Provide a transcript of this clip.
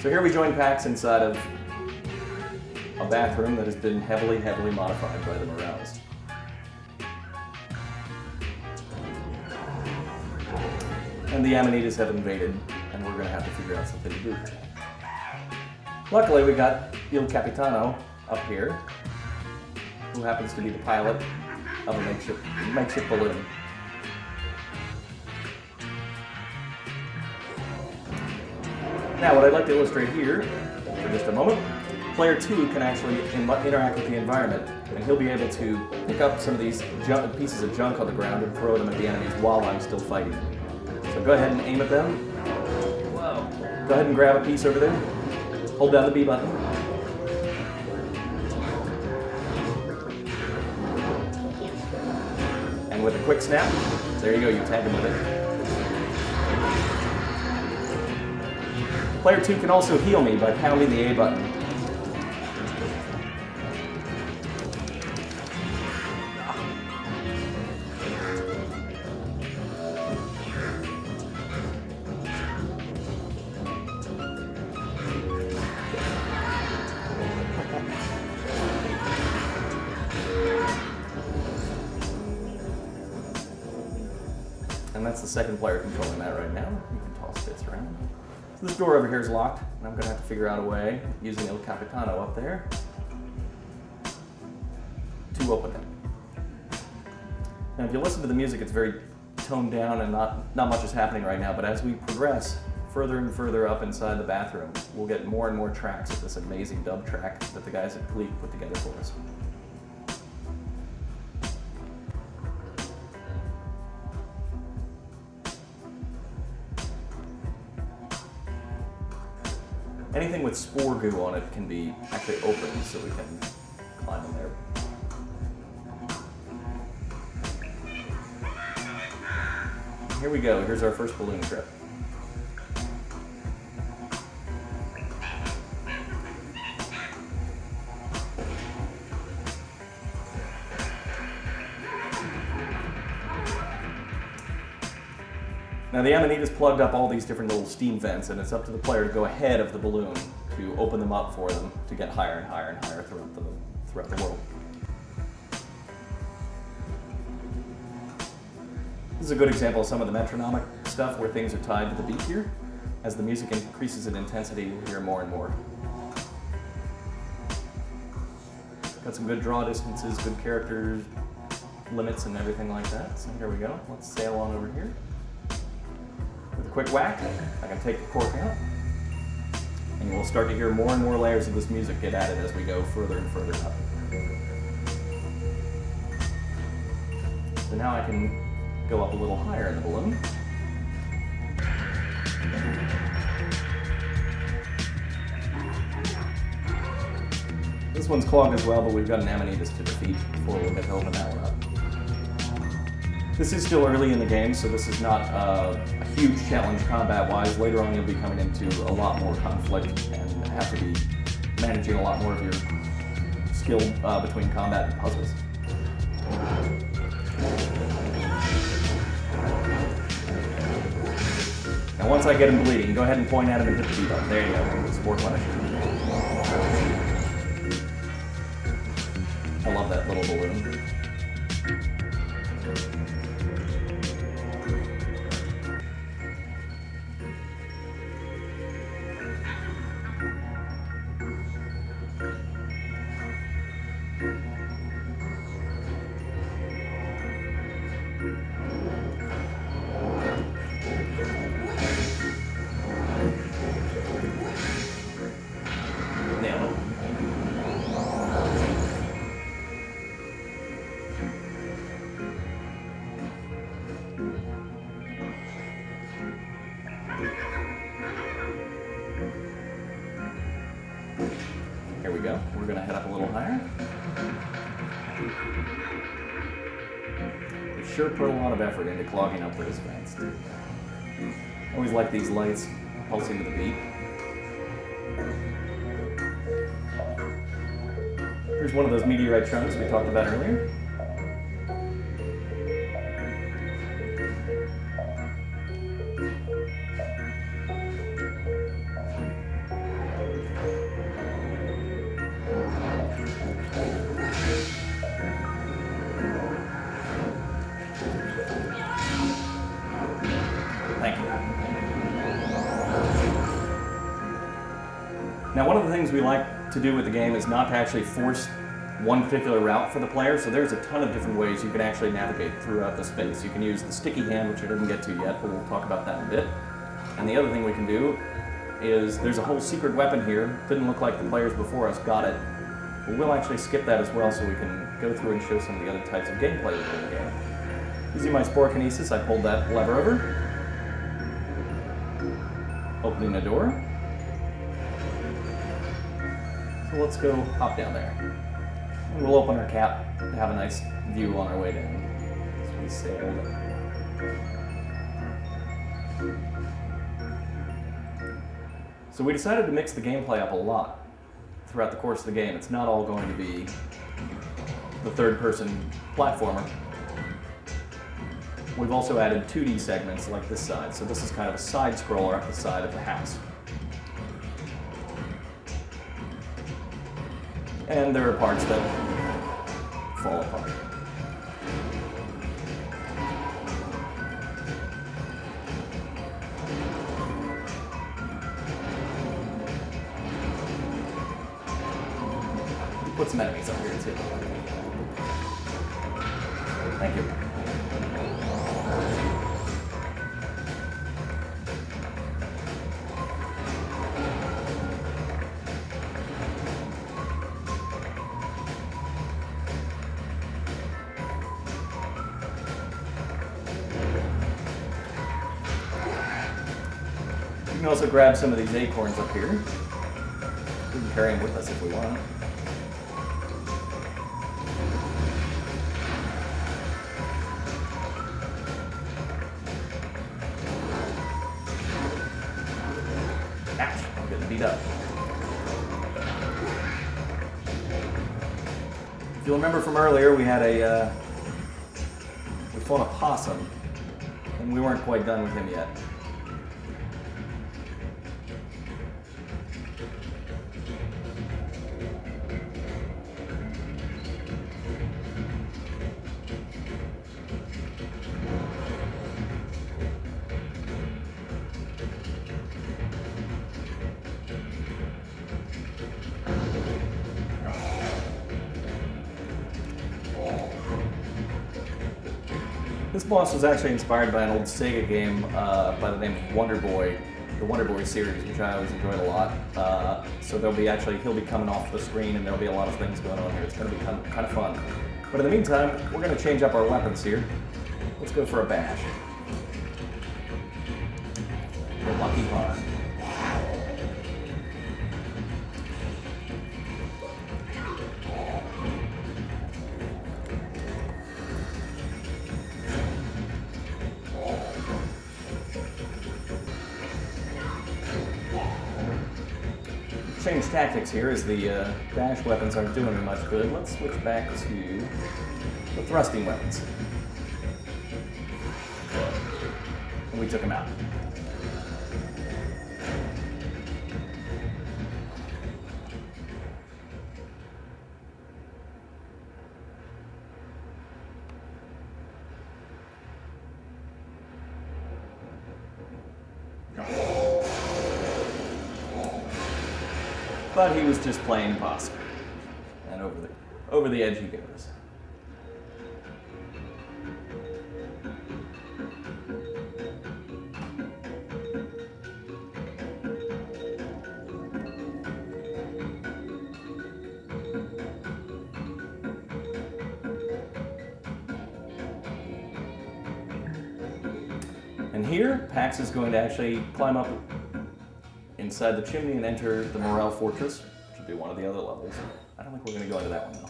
So here we join Pax inside of a bathroom that has been heavily modified by the Morales. And the Amanitas have invaded, and we're going to have to figure out something to do. Luckily, we got Il Capitano up here, who happens to be the pilot of a makeshift balloon. Now, what I'd like to illustrate here, for just a moment, player 2 can actually interact with the environment, and he'll be able to pick up some of these pieces of junk on the ground and throw them at the enemies while I'm still fighting. So go ahead and aim at them. Whoa. Go ahead and grab a piece over there. Hold down the B button. And with a quick snap, there you go, you tag him with it. Player 2 can also heal me by pounding the A button. And that's the second player controlling that right now. You can toss bits around. So this door over here is locked, and I'm going to have to figure out a way, using Il Capitano up there, to open it. Now if you listen to the music, it's very toned down and not much is happening right now, but as we progress further and further up inside the bathroom, we'll get more and more tracks of this amazing dub track that the guys at Gleek put together for us. Anything with spore goo on it can be actually opened, so we can climb in there. Here we go, here's our first balloon trip. Now the Amanitas plugged up all these different little steam vents, and it's up to the player to go ahead of the balloon to open them up for them to get higher and higher and higher throughout the world. This is a good example of some of the metronomic stuff where things are tied to the beat here. As the music increases in intensity, we'll hear more and more. Got some good draw distances, good character limits and everything like that. So here we go. Let's sail on over here. With a quick whack, I can take the cork out, and you will start to hear more and more layers of this music get added as we go further and further up. So now I can go up a little higher in the balloon. This one's clogged as well, but we've got an Amanitas to defeat before we'll get to open that one up. This is still early in the game, so this is not a huge challenge combat-wise. Later on, you'll be coming into a lot more conflict and have to be managing a lot more of your skill between combat and puzzles. Now, once I get him bleeding, go ahead and point at him and hit the B button. There you go. Spore Punisher. I love that little balloon. Here we go. We're going to head up a little higher. We sure put a lot of effort into clogging up those vents. I always like these lights pulsing to the beat. Here's one of those meteorite chunks we talked about earlier. things we like to do with the game is not to actually force one particular route for the player, so there's a ton of different ways you can actually navigate throughout the space. You can use the sticky hand, which I didn't get to yet, but we'll talk about that in a bit. And the other thing we can do is there's a whole secret weapon here. Didn't look like the players before us got it, but we'll actually skip that as well so we can go through and show some of the other types of gameplay within the game. Using my Sporekinesis, I pulled that lever over, opening the door. So let's go hop down there. And we'll open our cap to have a nice view on our way down as we sail down. So we decided to mix the gameplay up a lot throughout the course of the game. It's not all going to be the third-person platformer. We've also added 2D segments like this side. So this is kind of a side-scroller up the side of the house. And there are parts that fall apart. Put some enemies up here too. Thank you. You can also grab some of these acorns up here. We can carry them with us if we want. Ouch, I'm getting beat up. If you'll remember from earlier, we had we fought a possum, and we weren't quite done with him yet. This boss was actually inspired by an old Sega game by the name of Wonder Boy, the Wonder Boy series, which I always enjoyed a lot. So he'll be coming off the screen, and there'll be a lot of things going on here. It's going to be kind of fun. But in the meantime, we're going to change up our weapons here. Let's go for a bash. The Lucky Pun. Change tactics here as the dash weapons aren't doing much good. Let's switch back to the thrusting weapons. And we took them out. But he was just playing possum, and over the edge he goes. And here, Pax is going to actually climb up inside the chimney and enter the Morel Fortress, which would be one of the other levels. I don't think we're going to go into that one though.